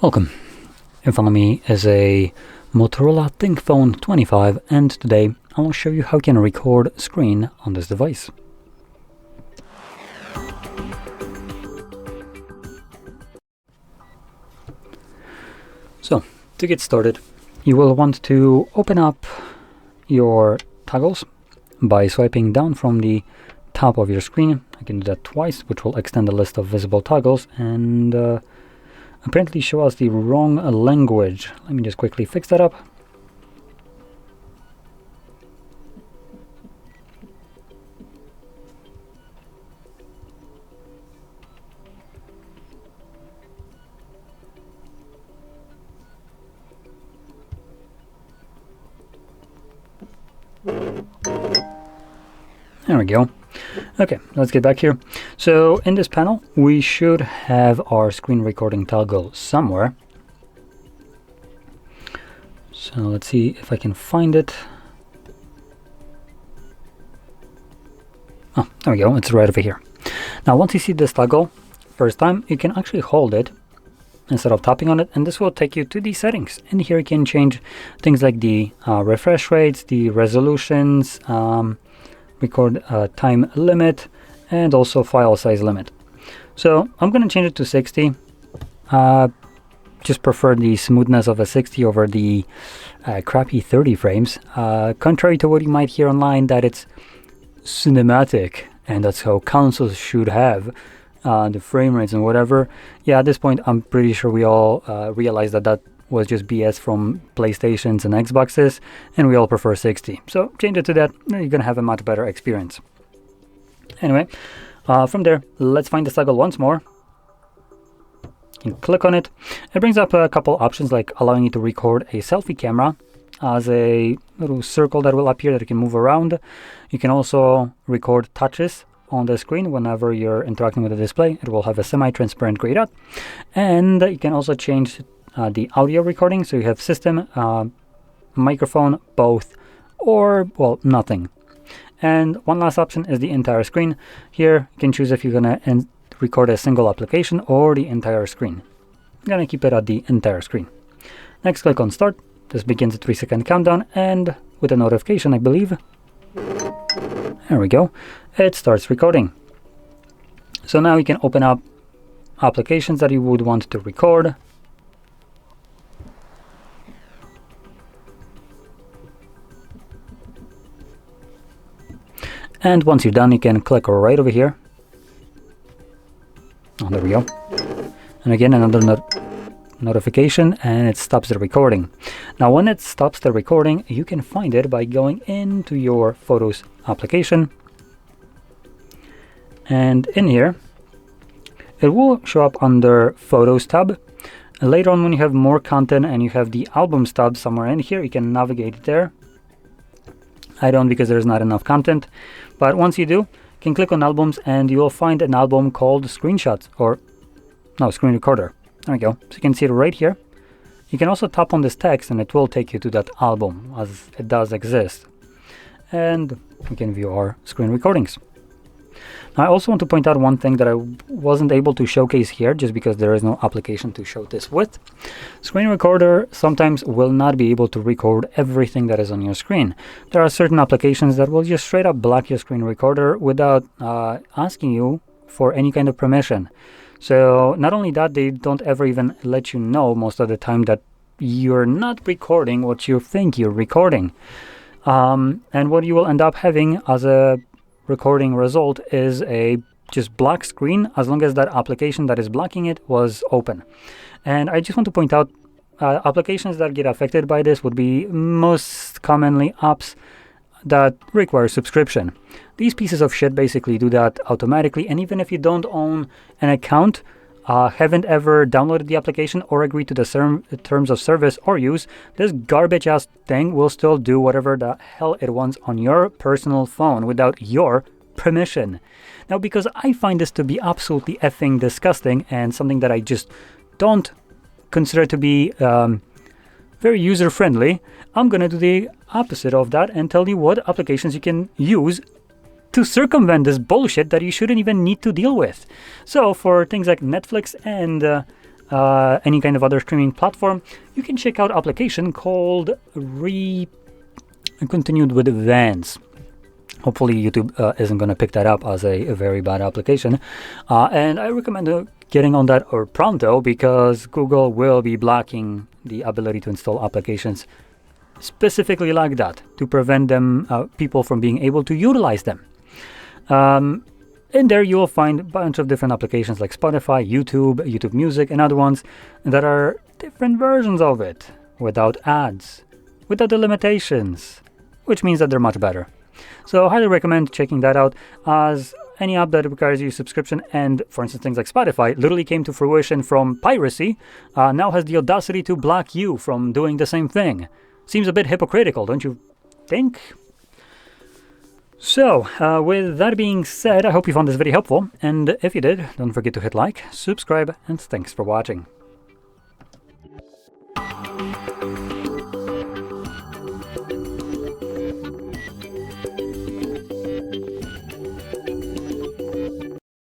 Welcome. In front of me is a Motorola ThinkPhone 25, and today I will show you how you can record screen on this device. So, to get started, you will want to open up your toggles by swiping down from the top of your screen. I can do that twice, which will extend the list of visible toggles and apparently show us the wrong language. Let me just quickly fix that up. There we go. Okay, let's get back here. So in this panel, we should have our screen recording toggle somewhere. So let's see if I can find it. Oh, there we go. It's right over here. Now, once you see this toggle first time, you can actually hold it instead of tapping on it, and this will take you to the settings. And here you can change things like the refresh rates, the resolutions, record time limit, and also file size limit. So I'm going to change it to 60. Just prefer the smoothness of a 60 over the crappy 30 frames. Contrary to what you might hear online, that it's cinematic and that's how consoles should have the frame rates and whatever. Yeah, at this point I'm pretty sure we all realize that that was just BS from PlayStations and Xboxes, and we all prefer 60. So change it to that, you're gonna have a much better experience. Anyway, from there, let's find the toggle once more. You can click on it. It brings up a couple options like allowing you to record a selfie camera as a little circle that will appear that you can move around. You can also record touches on the screen whenever you're interacting with the display. It will have a semi-transparent gray dot. And you can also change the audio recording, so you have system, microphone, both, or, well, nothing. And one last option is the entire screen. Here you can choose if you're gonna record a single application or the entire screen. I'm gonna keep it at the entire screen. Next, click on start. This begins a 3-second countdown, and with a notification, I believe, there we go, it starts recording. So now you can open up applications that you would want to record. And once you're done, you can click right over here. Oh, there we go. And again, another notification, and it stops the recording. Now, when it stops the recording, you can find it by going into your Photos application. And in here, it will show up under Photos tab. And later on, when you have more content and you have the Albums tab somewhere in here, you can navigate there. I don't, because there's not enough content. But once you do, you can click on albums and you will find an album called Screenshots, or no, Screen Recorder. There we go. So you can see it right here. You can also tap on this text and it will take you to that album, as it does exist. And we can view our screen recordings. Now, I also want to point out one thing that I wasn't able to showcase here just because there is no application to show this with. Screen Recorder sometimes will not be able to record everything that is on your screen. There are certain applications that will just straight up block your screen recorder without asking you for any kind of permission. So not only that, they don't ever even let you know most of the time that you're not recording what you think you're recording. And what you will end up having as a recording result is a just black screen, as long as that application that is blocking it was open. And I just want to point out applications that get affected by this would be most commonly apps that require subscription. These pieces of shit basically do that automatically, and even if you don't own an account, haven't ever downloaded the application or agreed to the terms of service or use, this garbage ass thing will still do whatever the hell it wants on your personal phone without your permission. Now, because I find this to be absolutely effing disgusting and something that I just don't consider to be very user-friendly, I'm gonna do the opposite of that and tell you what applications you can use to circumvent this bullshit that you shouldn't even need to deal with. So for things like Netflix and any kind of other streaming platform, you can check out an application called Continued with Vans. Hopefully YouTube isn't going to pick that up as a very bad application. And I recommend getting on that or pronto, because Google will be blocking the ability to install applications specifically like that to prevent them, people from being able to utilize them. In there you will find a bunch of different applications like Spotify, YouTube Music, and other ones that are different versions of it, without ads, without the limitations, which means that they're much better. So I highly recommend checking that out, as any app that requires you subscription, and for instance things like Spotify, literally came to fruition from piracy, now has the audacity to block you from doing the same thing. Seems a bit hypocritical, don't you think? So, with that being said, I hope you found this video helpful, and if you did, don't forget to hit like, subscribe, and thanks for watching.